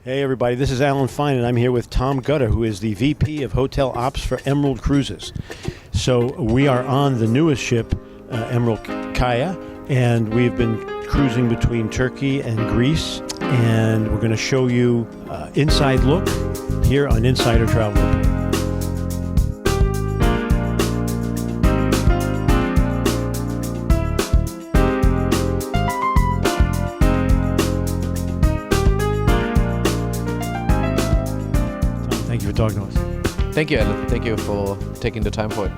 Hey everybody, this is Alan Fine and I'm here with Tom Gutter, who is the VP of Hotel Ops for Emerald Cruises. So we are on the newest ship, Emerald Kaia, and we've been cruising between Turkey and Greece, and we're going to show you inside look here on Insider Travel Report. Thank you for talking to us. Thank you, Alan. Thank you for taking the time for it.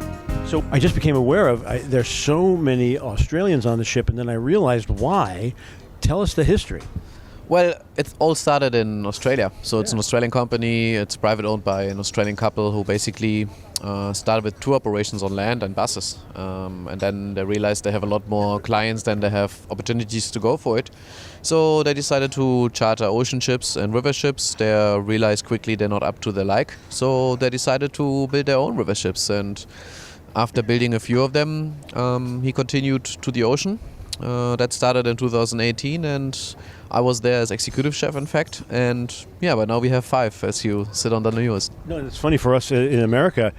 So I just became aware of, there's so many Australians on the ship, and then I realized why. Tell us the history. Well, it all started in Australia. So it's an Australian company. It's private owned by an Australian couple who basically started with tour operations on land and buses. And then they realized they have a lot more clients than they have opportunities to go for it. So they decided to charter ocean ships and river ships. They realized quickly they're not up to their like. So they decided to build their own river ships. And after building a few of them, he continued to the ocean. That started in 2018, and I was there as executive chef, in fact. And yeah, but now we have 5 as you sit on the newest. No, it's funny for us in America,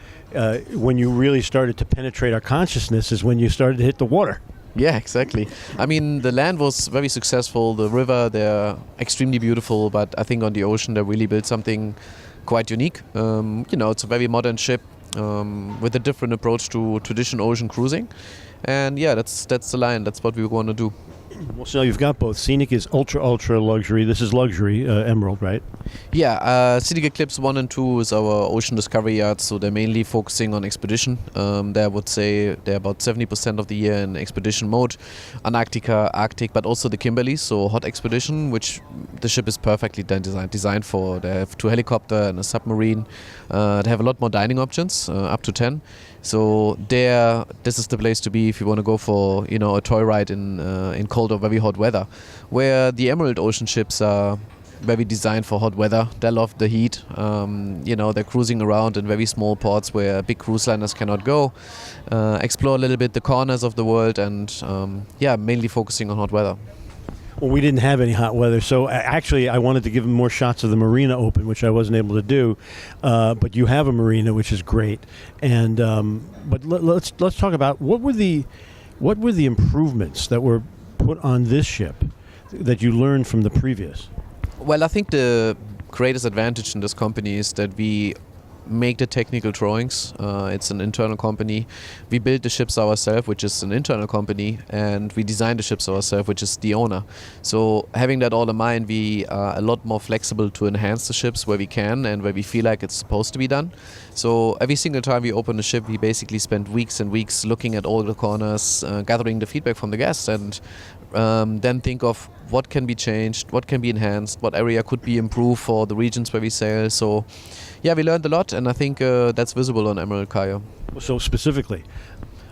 when you really started to penetrate our consciousness is when you started to hit the water. Yeah, exactly. I mean, the land was very successful. The river, they're extremely beautiful, but I think on the ocean they really built something quite unique. It's a very modern ship with a different approach to traditional ocean cruising. And yeah, that's the line. That's what we want to do. Well, so you've got both. Scenic is ultra luxury. This is luxury, Emerald, right? Yeah, Scenic Eclipse 1 and 2 is our ocean discovery yacht, so they're mainly focusing on expedition. I would say they're about 70% of the year in expedition mode. Antarctica, Arctic, but also the Kimberley, so hot expedition, which the ship is perfectly designed for. They have 2 helicopters and a submarine. They have a lot more dining options, up to 10. So this is the place to be if you want to go for a toy ride in cold or very hot weather. Where the Emerald Ocean ships are very designed for hot weather. They love the heat. They're cruising around in very small ports where big cruise liners cannot go. Explore a little bit the corners of the world, and mainly focusing on hot weather. Well, we didn't have any hot weather, so actually I wanted to give them more shots of the marina open, which I wasn't able to do. But you have a marina, which is great. And but let's talk about what were the improvements that were put on this ship that you learned from the previous? Well, I think the greatest advantage in this company is that we make the technical drawings. It's an internal company. We build the ships ourselves, which is an internal company, and we design the ships ourselves, which is the owner. So having that all in mind, we are a lot more flexible to enhance the ships where we can and where we feel like it's supposed to be done. So every single time we open a ship, we basically spend weeks and weeks looking at all the corners, gathering the feedback from the guests, and then think of what can be changed, what can be enhanced, what area could be improved for the regions where we sail. So yeah, we learned a lot, and I think that's visible on Emerald Kaia. So specifically?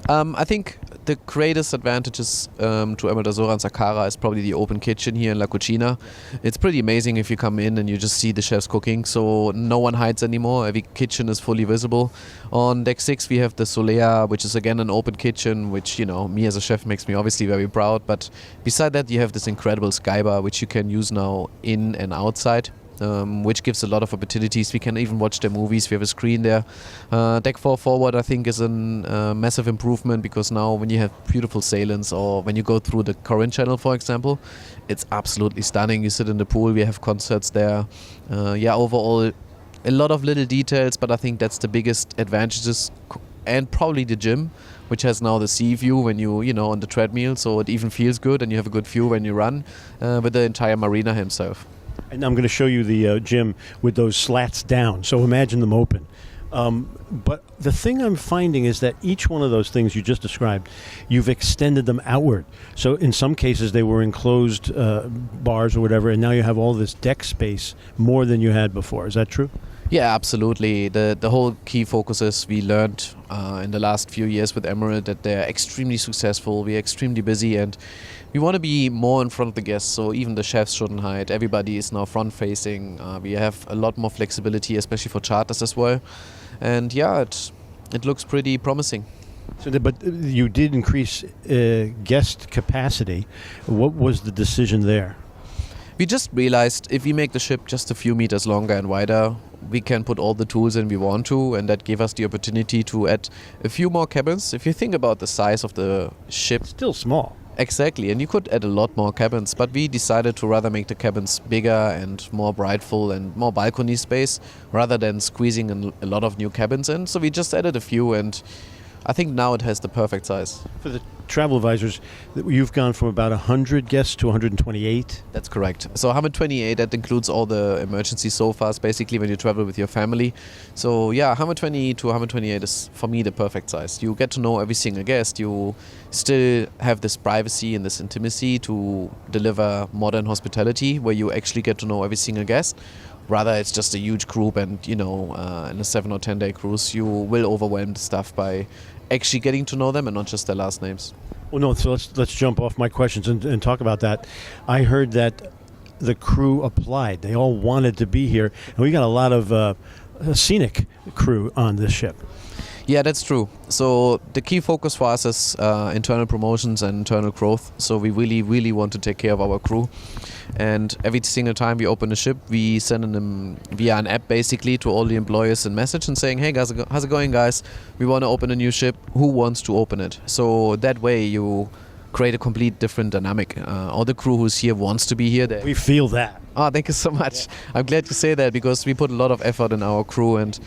I think the greatest advantages to Emerald Azora and Sakara is probably the open kitchen here in La Cucina. It's pretty amazing if you come in and you just see the chefs cooking, so no one hides anymore. Every kitchen is fully visible. On deck 6 we have the Solea, which is again an open kitchen, which me as a chef makes me obviously very proud. But beside that you have this incredible sky bar, which you can use now in and outside. Which gives a lot of opportunities. We can even watch the movies. We have a screen there. Deck 4 forward, I think, is a massive improvement, because now when you have beautiful sailings, or when you go through the Corinth Channel, for example, it's absolutely stunning. You sit in the pool. We have concerts there. Overall, a lot of little details, but I think that's the biggest advantages. And probably the gym, which has now the sea view when you on the treadmill, so it even feels good, and you have a good view when you run with the entire marina himself. And I'm going to show you the gym with those slats down. So imagine them open. But the thing I'm finding is that each one of those things you just described, you've extended them outward. So in some cases they were enclosed bars or whatever, and now you have all this deck space more than you had before. Is that true? Yeah, absolutely. The whole key focus is we learned in the last few years with Emerald that they're extremely successful. We're extremely busy, and we want to be more in front of the guests, so even the chefs shouldn't hide. Everybody is now front-facing. We have a lot more flexibility, especially for charters as well. And yeah, it looks pretty promising. So, but you did increase guest capacity. What was the decision there? We just realized if we make the ship just a few meters longer and wider, we can put all the tools in we want to, and that gave us the opportunity to add a few more cabins. If you think about the size of the ship, Still small. exactly, and you could add a lot more cabins, but we decided to rather make the cabins bigger and more brightful and more balcony space rather than squeezing a lot of new cabins in. So we just added a few, and I think now it has the perfect size. For the travel advisors, you've gone from about 100 guests to 128. That's correct. So 128, that includes all the emergency sofas, basically, when you travel with your family. So yeah, 120 to 128 is, for me, the perfect size. You get to know every single guest. You still have this privacy and this intimacy to deliver modern hospitality, where you actually get to know every single guest. Rather, it's just a huge group, and in a 7 or 10 day cruise, you will overwhelm the staff by actually getting to know them and not just their last names. Well, no, so let's jump off my questions and talk about that. I heard that the crew applied. They all wanted to be here, and we got a lot of scenic crew on this ship. Yeah, that's true. So the key focus for us is internal promotions and internal growth. So we really, really want to take care of our crew. And every single time we open a ship, we send them via an app basically to all the employees a message and saying, hey guys, how's it going, guys? We want to open a new ship. Who wants to open it? So that way you create a complete different dynamic. All the crew who's here wants to be here. We feel that. Oh, thank you so much. Yeah. I'm glad to say that, because we put a lot of effort in our crew, and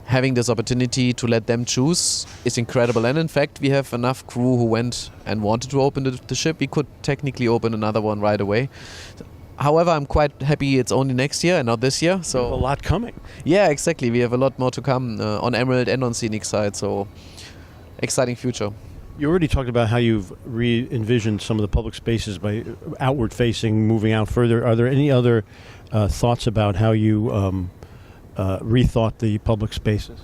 having this opportunity to let them choose is incredible. And in fact, we have enough crew who went and wanted to open the ship. We could technically open another one right away. However, I'm quite happy it's only next year and not this year. So a lot coming. Yeah, exactly. We have a lot more to come on Emerald and on Scenic side. So exciting future. You already talked about how you've re-envisioned some of the public spaces by outward facing, moving out further. Are there any other thoughts about how you rethought the public spaces?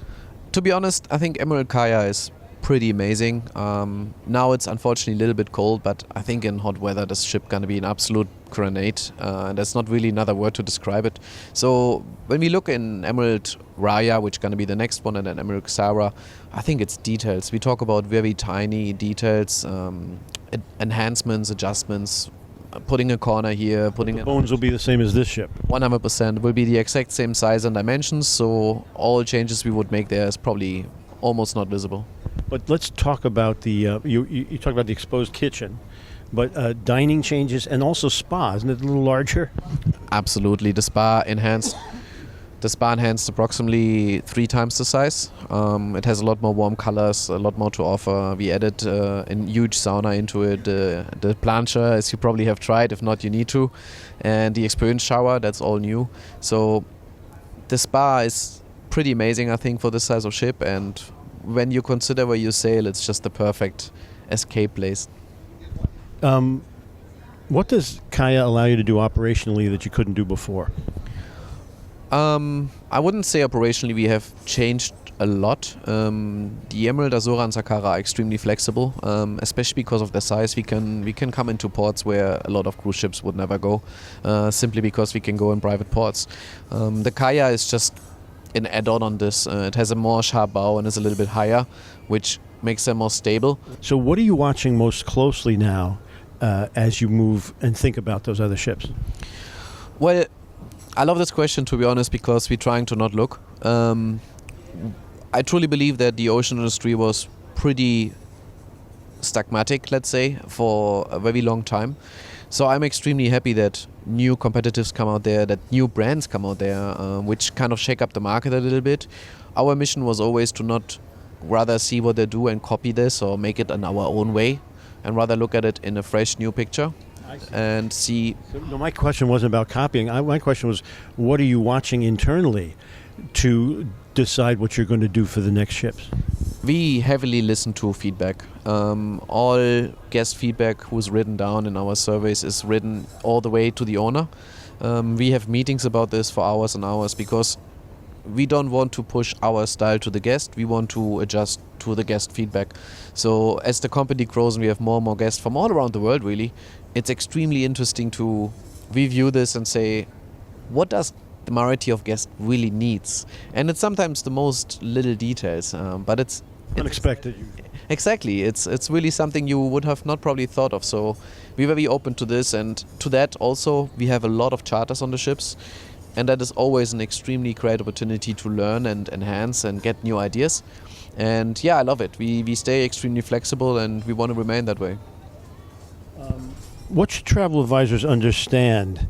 To be honest, I think Emerald Kaia is pretty amazing. Now it's unfortunately a little bit cold, but I think in hot weather this ship gonna be an absolute grenade. There's not really another word to describe it. So when we look in Emerald Raya, which is gonna be the next one, and then Emerald Xara, I think it's details. We talk about very tiny details, enhancements, adjustments, putting a corner here, putting the bones will be the same as this ship. 100% will be the exact same size and dimensions, so all changes we would make there is probably almost not visible. But let's talk about the you talk about the exposed kitchen, but dining changes and also spa. Isn't it a little larger? Absolutely. The spa enhanced approximately 3 times the size. It has a lot more warm colors, a lot more to offer. We added a huge sauna into it, the plancha, as you probably have tried. If not, you need to. And the experience shower, that's all new. So the spa is pretty amazing, I think, for this size of ship. And when you consider where you sail, it's just the perfect escape place. What does Kaia allow you to do operationally that you couldn't do before? I wouldn't say operationally we have changed a lot. The Emerald, Azora and Sakara are extremely flexible, especially because of their size. We can come into ports where a lot of cruise ships would never go, simply because we can go in private ports. The Kaia is just an add-on on this. It has a more sharp bow and is a little bit higher, which makes them more stable. So what are you watching most closely now as you move and think about those other ships? Well, I love this question, to be honest, because we're trying to not look. I truly believe that the ocean industry was pretty stagmatic, let's say, for a very long time. So I'm extremely happy that new competitors come out there, that new brands come out there, which kind of shake up the market a little bit. Our mission was always to not rather see what they do and copy this or make it in our own way, and rather look at it in a fresh new picture and see. No, my question wasn't about copying. My question was, what are you watching internally to decide what you're going to do for the next ships? We heavily listen to feedback. All guest feedback who's written down in our surveys is written all the way to the owner. We have meetings about this for hours and hours, because we don't want to push our style to the guest. We want to adjust to the guest feedback. So as the company grows and we have more and more guests from all around the world, really, it's extremely interesting to review this and say, what does the majority of guests really needs? And it's sometimes the most little details, but it's unexpected. Exactly, it's really something you would have not probably thought of. So we're very open to this, and to that also we have a lot of charters on the ships, and that is always an extremely great opportunity to learn and enhance and get new ideas. And yeah, I love it. We stay extremely flexible, and we want to remain that way. What should travel advisors understand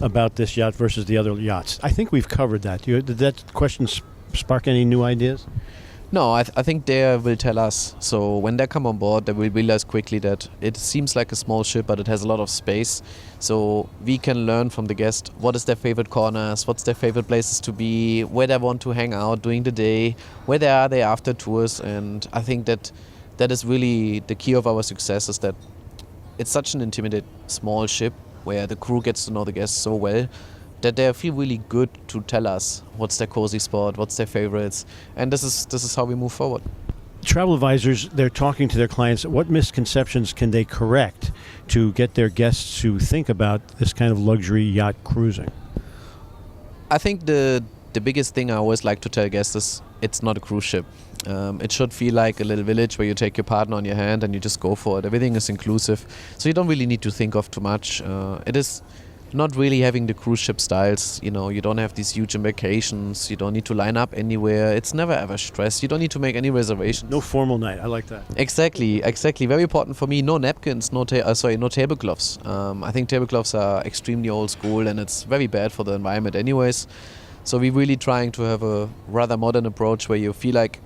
about this yacht versus the other yachts? I think we've covered that. Did that question spark any new ideas? No, I think they will tell us. So when they come on board, they will realize quickly that it seems like a small ship, but it has a lot of space. So we can learn from the guest what is their favorite corners, what's their favorite places to be, where they want to hang out during the day, where they are after tours. And I think that is really the key of our success, is that it's such an intimate small ship where the crew gets to know the guests so well that they feel really good to tell us what's their cozy spot, what's their favorites, and this is how we move forward. Travel advisors, they're talking to their clients. What misconceptions can they correct to get their guests to think about this kind of luxury yacht cruising? I think the biggest thing I always like to tell guests is it's not a cruise ship. It should feel like a little village where you take your partner on your hand and you just go for it. Everything is inclusive, so you don't really need to think of too much. It is not really having the cruise ship styles. You don't have these huge embarkations. You don't need to line up anywhere. It's never ever stress. You don't need to make any reservations. No formal night. I like that. Exactly. Very important for me. No napkins. No tablecloths. I think tablecloths are extremely old school, and it's very bad for the environment anyways. So we're really trying to have a rather modern approach where you feel like,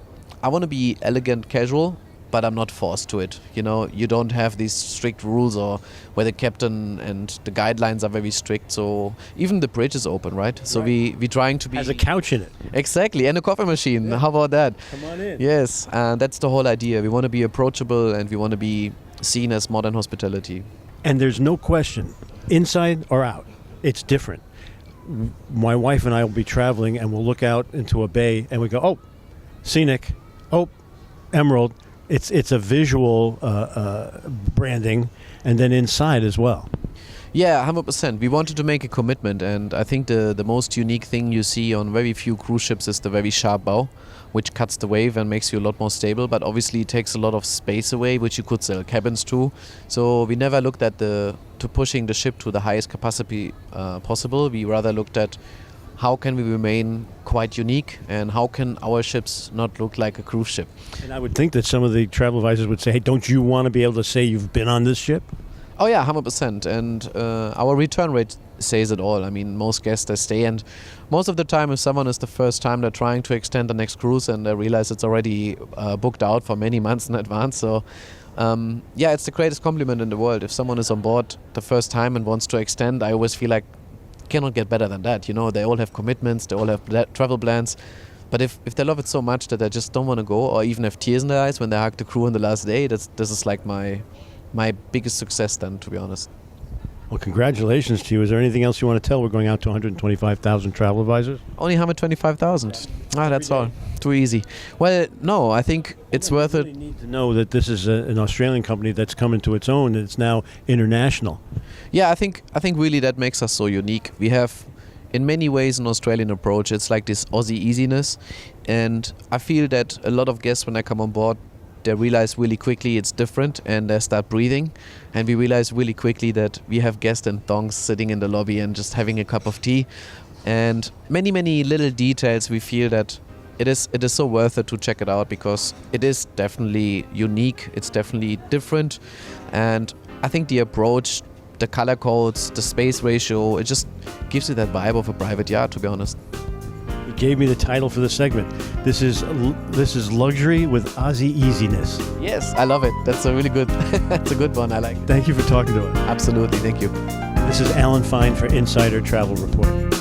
I want to be elegant, casual, but I'm not forced to it. You don't have these strict rules, or where the captain and the guidelines are very strict. So even the bridge is open, right? So right. we trying to be... Has a couch in it. Exactly, and a coffee machine. Yeah. How about that? Come on in. Yes, and that's the whole idea. We want to be approachable, and we want to be seen as modern hospitality. And there's no question, inside or out, it's different. My wife and I will be traveling, and we'll look out into a bay, and we go, oh, scenic, oh, emerald. It's a visual branding, and then inside as well. Yeah, 100%. We wanted to make a commitment, and I think the most unique thing you see on very few cruise ships is the very sharp bow, which cuts the wave and makes you a lot more stable, but obviously it takes a lot of space away, which you could sell cabins to. So we never looked at to pushing the ship to the highest capacity possible. We rather looked at how can we remain quite unique, and how can our ships not look like a cruise ship. And I would think that some of the travel advisors would say, hey, don't you want to be able to say you've been on this ship? Oh yeah, 100%. And our return rate says it all. I mean, most guests, they stay, and most of the time, if someone is the first time, they're trying to extend the next cruise and they realize it's already booked out for many months in advance. So yeah, it's the greatest compliment in the world. If someone is on board the first time and wants to extend, I always feel like cannot get better than that. They all have commitments, they all have travel plans. But if they love it so much that they just don't want to go, or even have tears in their eyes when they hug the crew on the last day, this is like my biggest success then, to be honest. Well, congratulations to you. Is there anything else you want to tell? We're going out to 125,000 travel advisors. Only 125,000. That's all. Too easy. Well, no, I think it's worth it. You need to know that this is an Australian company that's come into its own, and it's now international. Yeah, I think really that makes us so unique. We have, in many ways, an Australian approach. It's like this Aussie easiness, and I feel that a lot of guests, when they come on board, they realize really quickly it's different, and they start breathing. And we realize really quickly that we have guests in thongs sitting in the lobby and just having a cup of tea. And many, many little details, we feel that it is so worth it to check it out, because it is definitely unique, it's definitely different. And I think the approach, the color codes, the space ratio, it just gives you that vibe of a private yacht, to be honest. You gave me the title for the segment. This is luxury with Aussie easiness. Yes, I love it. That's a really good, that's a good one. I like it. Thank you for talking to us. Absolutely, thank you. This is Alan Fine for Insider Travel Report.